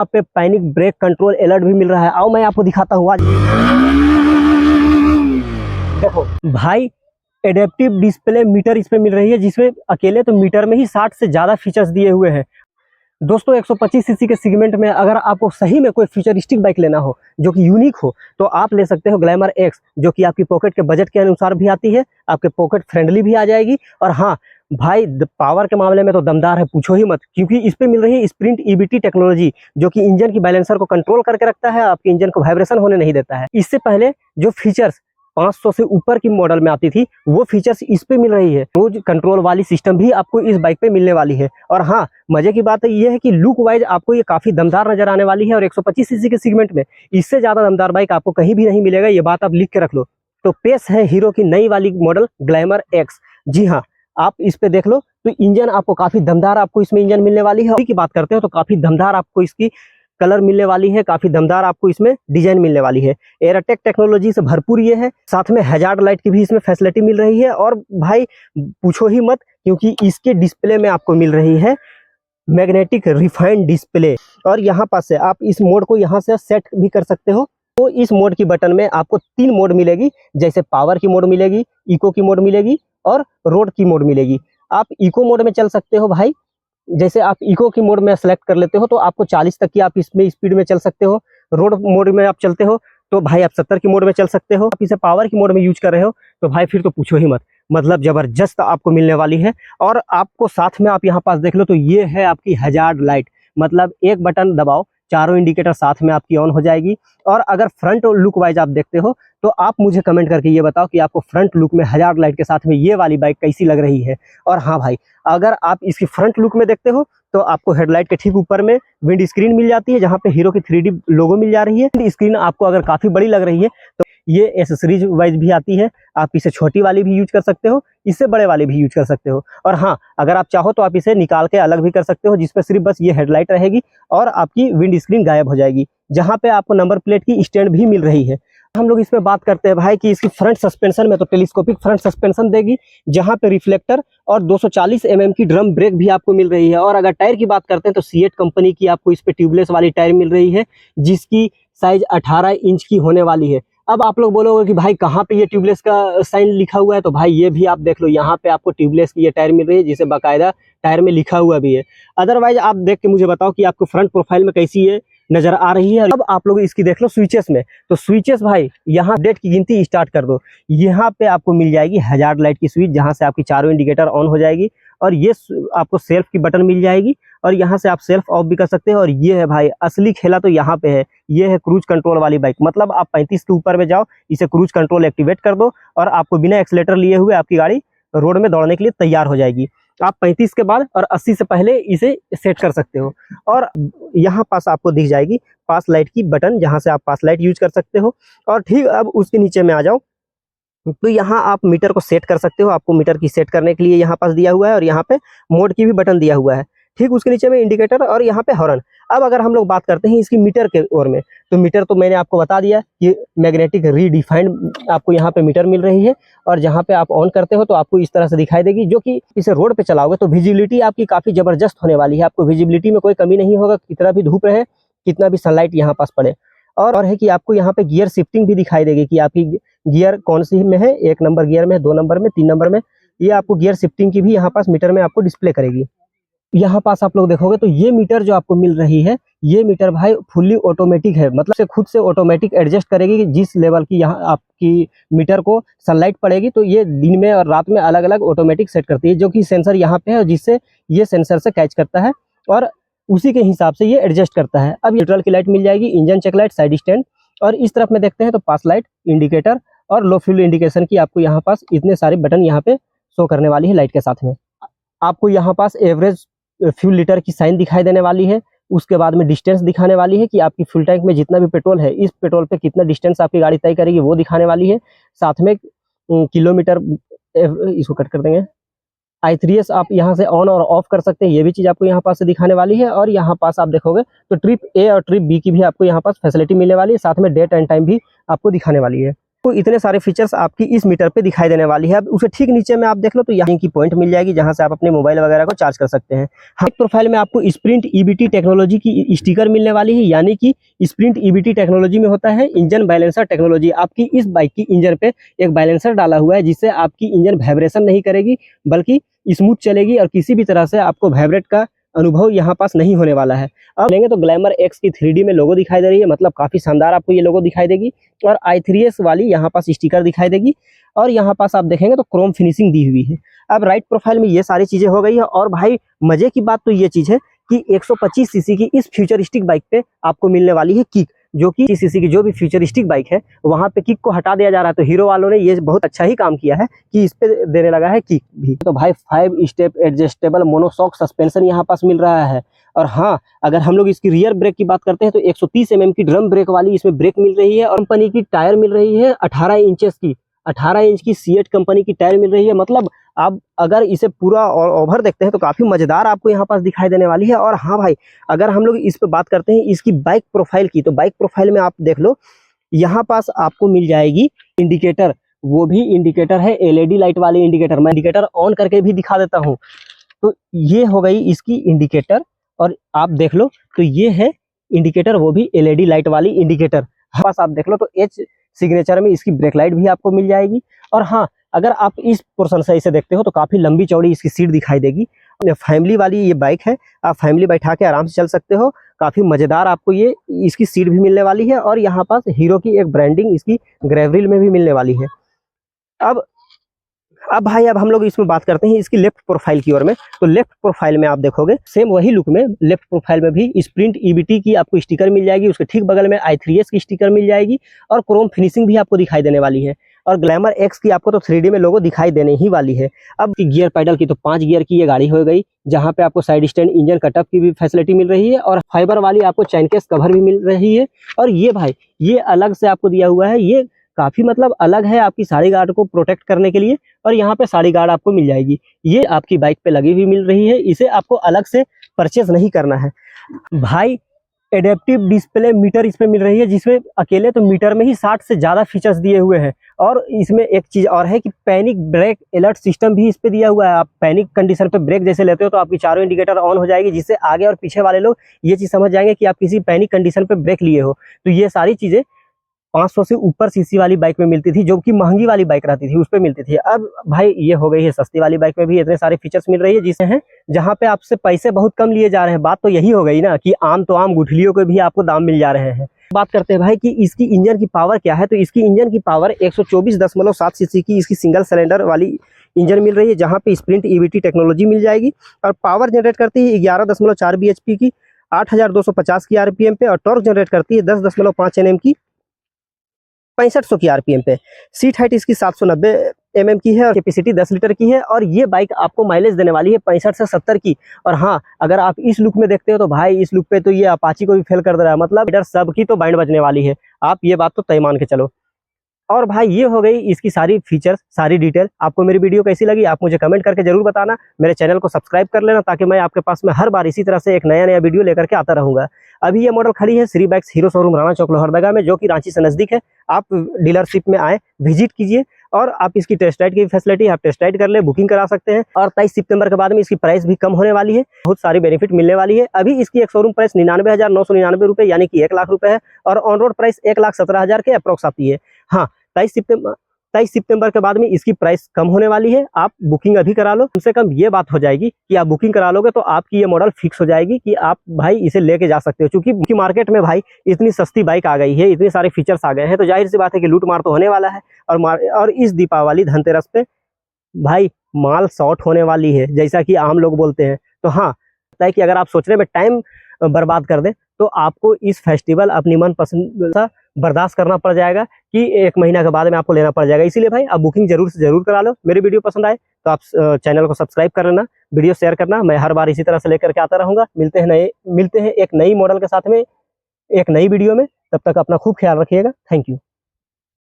यहाँ पे panic brake control alert भी मिल रहा है। आओ मैं आपको दिखाता हूँ आज। देखो भाई, एडेप्टिव डिस्प्ले मीटर इसमें मिल रही है, जिसमें अकेले तो मीटर में ही 60 से ज़्यादा फीचर्स दिए हुए हैं। दोस्तों 125 सीसी के सेगमेंट में अगर आपको सही में कोई फ्यूचरिस्टिक बाइक लेना हो जो कि यूनिक हो, तो आप ले सकते हो ग्लैमर एक्स, जो कि आपकी पॉकेट के बजट के अनुसार भी आती है, आपके पॉकेट फ्रेंडली भी आ जाएगी। और हाँ भाई, पावर के मामले में तो दमदार है, पूछो ही मत, क्योंकि इस पे मिल रही है स्प्रिंट ईबीटी टेक्नोलॉजी, जो कि इंजन की बैलेंसर को कंट्रोल करके रखता है, आपके इंजन को वाइब्रेशन होने नहीं देता है। इससे पहले जो फीचर्स 500 से ऊपर की मॉडल में आती थी, वो फीचर्स इस पे मिल रही है। क्रूज कंट्रोल वाली सिस्टम भी आपको इस बाइक पे मिलने वाली है। और हाँ, मजे की बात ये है कि लुक वाइज आपको ये काफी दमदार नजर आने वाली है। और 125 सीसी के सेगमेंट में इससे ज्यादा दमदार बाइक आपको कहीं भी नहीं मिलेगा, ये बात आप लिख के रख लो। तो पेश है हीरो की नई वाली मॉडल ग्लैमर एक्स। जी हाँ, आप इस पे देख लो तो इंजन आपको काफी दमदार, आपको इसमें इंजन मिलने वाली है। की बात करते हो तो काफी दमदार आपको इसकी कलर मिलने वाली है, काफी दमदार आपको इसमें डिजाइन मिलने वाली है। एयरटेक टेक्नोलॉजी से भरपूर ये है, साथ में हैजार्ड लाइट की भी इसमें फैसिलिटी मिल रही है। और भाई पूछो ही मत, क्योंकि इसके डिस्प्ले में आपको मिल रही है मैग्नेटिक रिफाइंड डिस्प्ले। और यहाँ पास से आप इस मोड को यहाँ से सेट भी कर सकते हो। तो इस मोड की बटन में आपको 3 मोड मिलेगी, जैसे पावर की मोड मिलेगी, इको की मोड मिलेगी और रोड की मोड मिलेगी। आप इको मोड में चल सकते हो भाई, जैसे आप इको की मोड में सेलेक्ट कर लेते हो तो आपको 40 तक की आप इसमें स्पीड में चल सकते हो। रोड मोड में आप चलते हो तो भाई आप 70 की मोड में चल सकते हो। आप इसे पावर की मोड में यूज कर रहे हो तो भाई फिर तो पूछो ही मत, मतलब जबरदस्त आपको मिलने वाली है। और आपको साथ में आप यहाँ पास देख लो तो ये है आपकी हैजार्ड लाइट, मतलब एक बटन दबाओ, चारों इंडिकेटर साथ में आपकी ऑन हो जाएगी। और अगर फ्रंट लुक वाइज आप देखते हो तो आप मुझे कमेंट करके ये बताओ कि आपको फ्रंट लुक में हैजार्ड लाइट के साथ में ये वाली बाइक कैसी लग रही है। और हाँ भाई, अगर आप इसकी फ्रंट लुक में देखते हो तो आपको हेडलाइट के ठीक ऊपर में विंड स्क्रीन मिल जाती है, जहाँ पे हीरो की 3D लोगो मिल जा रही है। स्क्रीन आपको अगर काफी बड़ी लग रही है तो ये एसेसरीज वाइज भी आती है, आप इसे छोटी वाली भी यूज कर सकते हो, इससे बड़े वाले भी यूज कर सकते हो। और हाँ, अगर आप चाहो तो आप इसे निकाल के अलग भी कर सकते हो, जिसपे सिर्फ बस ये हेडलाइट रहेगी और आपकी विंड स्क्रीन गायब हो जाएगी, जहाँ पे आपको नंबर प्लेट की स्टैंड भी मिल रही है। हम लोग इसमें बात करते हैं भाई कि इसकी फ्रंट सस्पेंशन में तो टेलीस्कोपिक फ्रंट सस्पेंशन देगी, जहां पे रिफ्लेक्टर और 240 mm की ड्रम ब्रेक भी आपको मिल रही है। और अगर टायर की बात करते हैं तो सीएट कंपनी की आपको इस पे ट्यूबलेस वाली टायर मिल रही है, जिसकी साइज 18 इंच की होने वाली है। अब आप लोग बोलोगे कि भाई कहाँ पे ये ट्यूबलेस का साइन लिखा हुआ है, तो भाई ये भी आप देख लो, यहाँ पे आपको ट्यूबलेस की ये टायर मिल रही है, जिसे बाकायदा टायर में लिखा हुआ भी है। अदरवाइज आप देख के मुझे बताओ कि आपको फ्रंट प्रोफाइल में कैसी ये नजर आ रही है। अब आप लोग इसकी देख लो स्विचेस में, तो स्विचेस भाई यहाँ डेट की गिनती स्टार्ट कर दो, यहाँ पे आपको मिल जाएगी हैजार्ड लाइट की स्विच, जहाँ से आपकी चारों इंडिकेटर ऑन हो जाएगी। और ये आपको सेल्फ की बटन मिल जाएगी, और यहाँ से आप सेल्फ ऑफ भी कर सकते हैं। और ये है भाई असली खेला तो यहाँ पे है, ये है क्रूज कंट्रोल वाली बाइक। मतलब आप 35 के ऊपर में जाओ, इसे क्रूज कंट्रोल एक्टिवेट कर दो और आपको बिना एक्सीलेटर लिए हुए आपकी गाड़ी रोड में दौड़ने के लिए तैयार हो जाएगी। आप 35 के बाद और 80 से पहले इसे सेट कर सकते हो। और यहाँ पास आपको दिख जाएगी पास लाइट की बटन, जहाँ से आप पास लाइट यूज कर सकते हो। और ठीक अब उसके नीचे में आ जाओ तो यहाँ आप मीटर को सेट कर सकते हो, आपको मीटर की सेट करने के लिए यहाँ पास दिया हुआ है, और यहाँ पे मोड की भी बटन दिया हुआ है। ठीक उसके नीचे में इंडिकेटर और यहाँ पे हॉर्न। अब अगर हम लोग बात करते हैं इसकी मीटर के ओर में, तो मीटर तो मैंने आपको बता दिया कि मैग्नेटिक रीडिफाइंड आपको यहाँ पे मीटर मिल रही है। और जहाँ पे आप ऑन करते हो तो आपको इस तरह से दिखाई देगी, जो कि इसे रोड पे चलाओगे तो विजिबिलिटी आपकी काफी जबरदस्त होने वाली है। आपको विजिबिलिटी में कोई कमी नहीं होगा, कितना भी धूप रहे, कितना भी सनलाइट यहाँ पास पड़े। और है कि आपको यहाँ पे गियर शिफ्टिंग भी दिखाई देगी कि आपकी गियर कौन सी में है, 1 नंबर गियर में, 2 नंबर में, 3 नंबर में। ये आपको गियर शिफ्टिंग की भी यहाँ पास मीटर में आपको डिस्प्ले करेगी। यहाँ पास आप लोग देखोगे तो ये मीटर जो आपको मिल रही है, ये मीटर भाई फुल्ली ऑटोमेटिक है, मतलब से खुद से ऑटोमेटिक एडजस्ट करेगी कि जिस लेवल की यहाँ आपकी मीटर को सनलाइट पड़ेगी तो ये दिन में और रात में अलग अलग ऑटोमेटिक सेट करती है, जो कि सेंसर यहाँ पे है, जिससे ये सेंसर से कैच करता है और उसी के हिसाब से ये एडजस्ट करता है। अब न्यूट्रल की लाइट मिल जाएगी, engine check light, side stand, और इस तरफ में देखते हैं तो पास लाइट, इंडिकेटर और लो फ्यूल इंडिकेशन की आपको यहाँ पास इतने सारे बटन यहाँ पे शो करने वाली है लाइट के साथ में। आपको यहाँ पास एवरेज फ्यूल लीटर की साइन दिखाई देने वाली है। उसके बाद में डिस्टेंस दिखाने वाली है कि आपकी फुल टैंक में जितना भी पेट्रोल है, इस पेट्रोल पे कितना डिस्टेंस आपकी गाड़ी तय करेगी, वो दिखाने वाली है। साथ में किलोमीटर, इसको कट कर देंगे, i3s आप यहाँ से ऑन और ऑफ कर सकते हैं, ये भी चीज़ आपको यहाँ पास से दिखाने वाली है। और यहाँ पास आप देखोगे तो ट्रिप ए और ट्रिप बी की भी आपको यहाँ पास फैसिलिटी मिलने वाली है, साथ में डेट एंड टाइम भी आपको दिखाने वाली है। तो इतने सारे फीचर्स आपकी इस मीटर पे दिखाई देने वाली है। अब उसे ठीक नीचे में आप देख लो तो यहाँ की पॉइंट मिल जाएगी जहां से आप अपने मोबाइल वगैरह को चार्ज कर सकते हैं। हाँ, प्रोफाइल में आपको स्प्रिंट ईबीटी टेक्नोलॉजी की स्टिकर मिलने वाली है, यानी कि स्प्रिंट ईबीटी टेक्नोलॉजी में होता है इंजन बैलेंसर टेक्नोलॉजी। आपकी इस बाइक की इंजन पे एक बैलेंसर डाला हुआ है जिससे आपकी इंजन वाइब्रेशन नहीं करेगी बल्कि स्मूथ चलेगी और किसी भी तरह से आपको वाइब्रेट का अनुभव यहाँ पास नहीं होने वाला है। अब लेंगे तो ग्लैमर एक्स की 3D में लोगो दिखाई दे रही है, मतलब काफी शानदार आपको ये लोगो दिखाई देगी और i3s वाली यहाँ पास स्टिकर दिखाई देगी और यहाँ पास आप देखेंगे तो क्रोम फिनिशिंग दी हुई है। अब राइट प्रोफाइल में ये सारी चीजें हो गई है और भाई मजे की बात तो ये चीज है कि 125 सीसी की इस फ्यूचरिस्टिक बाइक पे आपको मिलने वाली है किक, जो कि सीसी की जो भी फ्यूचरिस्टिक बाइक है वहां पे किक को हटा दिया जा रहा है। तो हीरो वालों ने ये बहुत अच्छा ही काम किया है कि इस पे देने लगा है किक भी। तो भाई 5 स्टेप एडजस्टेबल मोनोशॉक सस्पेंशन यहाँ पास मिल रहा है। और हाँ, अगर हम लोग इसकी रियर ब्रेक की बात करते हैं तो 130 mm की ड्रम ब्रेक वाली इसमें ब्रेक मिल रही है और कंपनी की टायर मिल रही है 18 इंचेस की, 18 इंच की सीएट कंपनी की टायर मिल रही है। मतलब आप अगर इसे पूरा और ओवर देखते हैं तो काफी मजेदार आपको यहाँ पास दिखाई देने वाली है। और हाँ भाई, अगर हम लोग इस पे बात करते हैं इसकी बाइक प्रोफाइल की, तो बाइक प्रोफाइल में आप देख लो यहाँ पास आपको मिल जाएगी इंडिकेटर, वो भी इंडिकेटर है एलईडी लाइट वाली इंडिकेटर। मैं इंडिकेटर ऑन करके भी दिखा देता हूँ। तो ये हो गई इसकी इंडिकेटर और आप देख लो तो ये है इंडिकेटर, वो भी एलईडी लाइट वाली इंडिकेटर। पास आप देख लो तो एच सिग्नेचर में इसकी ब्रेक लाइट भी आपको मिल जाएगी। और हाँ, अगर आप इस पोर्शन से इसे देखते हो तो काफी लंबी चौड़ी इसकी सीट दिखाई देगी। फैमिली वाली ये बाइक है, आप फैमिली बैठा के आराम से चल सकते हो। काफी मजेदार आपको ये इसकी सीट भी मिलने वाली है और यहाँ पास हीरो की एक ब्रांडिंग इसकी ग्रेवरिल में भी मिलने वाली है। अब भाई अब हम लोग इसमें बात करते हैं इसकी लेफ्ट प्रोफाइल की ओर में। तो लेफ्ट प्रोफाइल में आप देखोगे सेम वही लुक में लेफ्ट प्रोफाइल में भी स्प्रिंट ईबीटी की आपको स्टिकर मिल जाएगी, उसके ठीक बगल में i3s की स्टिकर मिल जाएगी और क्रोम फिनिशिंग भी आपको दिखाई देने वाली है। और ग्लैमर एक्स की आपको तो 3D में लोगो दिखाई देने ही वाली है। अब गियर पैडल की तो 5 गियर की ये गाड़ी हो गई, जहाँ पे आपको साइड स्टैंड इंजन कटअप की भी फैसिलिटी मिल रही है और फाइबर वाली आपको चैन केस कवर भी मिल रही है। और ये भाई ये अलग से आपको दिया हुआ है, ये काफी मतलब अलग है आपकी साड़ी गार्ड को प्रोटेक्ट करने के लिए। और यहाँ पे साड़ी गार्ड आपको मिल जाएगी, ये आपकी बाइक पे लगी हुई मिल रही है, इसे आपको अलग से परचेज नहीं करना है। भाई एडेप्टिव डिस्प्ले मीटर इस पे मिल रही है, जिसमें अकेले तो मीटर में ही 60 से ज्यादा फीचर्स दिए हुए हैं। और इसमें एक चीज और है कि पैनिक ब्रेक अलर्ट सिस्टम भी इस पे दिया हुआ है। आप पैनिक कंडीशन पे ब्रेक जैसे लेते हो तो आपकी चारों इंडिकेटर ऑन हो जाएगी, जिससे आगे और पीछे वाले लोग ये चीज समझ जाएंगे कि आप किसी पैनिक कंडीशन पे ब्रेक लिए हो। तो ये सारी चीजें 500 से ऊपर सीसी वाली बाइक में मिलती थी, जो कि महंगी वाली बाइक रहती थी उस पे मिलती थी। अब भाई ये हो गई है सस्ती वाली बाइक में भी इतने सारे फीचर्स मिल रही है, जिसे हैं जहाँ पे आपसे पैसे बहुत कम लिए जा रहे हैं। बात तो यही हो गई ना कि आम तो आम गुठलियों के भी आपको दाम मिल जा रहे हैं। बात करते हैं भाई कि इसकी इंजन की पावर क्या है। तो इसकी इंजन की पावर 124.7 सीसी की इसकी सिंगल सिलेंडर वाली इंजन मिल रही है, जहाँ पे स्प्रिंट ईबीटी टेक्नोलॉजी मिल जाएगी और पावर जनरेट करती है 11.4 bhp की 8250 की आरपीएम पे और टॉर्क जनरेट करती है 10.5 Nm की 6500 की आरपीएम पे। सीट हाइट इसकी 790 mm की है और कैपेसिटी 10 लीटर की है और ये बाइक आपको माइलेज देने वाली है 65 से 70 की। और हाँ, अगर आप इस लुक में देखते हो तो भाई इस लुक पे तो ये अपाची को भी फेल कर दे रहा है, मतलब इधर सबकी तो बैंड बजने वाली है, आप ये बात तो तय मान के चलो। और भाई ये हो गई इसकी सारी फीचर्स, सारी डिटेल। आपको मेरी वीडियो कैसी लगी आप मुझे कमेंट करके जरूर बताना। मेरे चैनल को सब्सक्राइब कर लेना ताकि मैं आपके पास में हर बार इसी तरह से एक नया वीडियो लेकर के आता रहूंगा। अभी ये मॉडल खड़ी है Shri bikes Hero showroom Rana Chowk Lohardaga में, जो कि रांची से नजदीक है। आप डीलरशिप में आए, विजिट कीजिए और आप इसकी टेस्ट राइड की फैसिलिटी आप टेस्ट राइड कर ले, बुकिंग करा सकते हैं। और 23 सितंबर के बाद में इसकी प्राइस भी कम होने वाली है, बहुत सारी बेनिफिट मिलने वाली है। अभी इसकी एक शोरूम प्राइस 99,999 रुपये यानी कि 1 लाख रुपए है और ऑन रोड प्राइस 1,17,000 के अप्रोक्स आती है। हाँ, 23 सितंबर के बाद में इसकी प्राइस कम होने वाली है। आप बुकिंग अभी करा लो, कम से कम ये बात हो जाएगी कि आप बुकिंग करा लोगे तो आपकी ये मॉडल फिक्स हो जाएगी कि आप भाई इसे लेके जा सकते हो। क्योंकि मार्केट में भाई इतनी सस्ती बाइक आ गई है, इतने सारे फीचर्स आ गए हैं, तो जाहिर सी बात है कि लूट मार तो होने वाला है। और इस दीपावली धनतेरस पे भाई माल शॉर्ट होने वाली है, जैसा कि आम लोग बोलते हैं। तो हाँ, है कि अगर आप सोचने में टाइम बर्बाद कर दें तो आपको इस फेस्टिवल अपनी मनपसंद सा बर्दाश्त करना पड़ जाएगा कि 1 महीना के बाद में आपको लेना पड़ जाएगा। इसीलिए भाई आप बुकिंग जरूर से जरूर करा लो। मेरी वीडियो पसंद आए तो आप चैनल को सब्सक्राइब कर लेना, वीडियो शेयर करना। मैं हर बार इसी तरह से लेकर के आता रहूंगा। मिलते हैं एक नई मॉडल के साथ में एक नई वीडियो में। तब तक अपना खूब ख्याल रखिएगा। Thank you.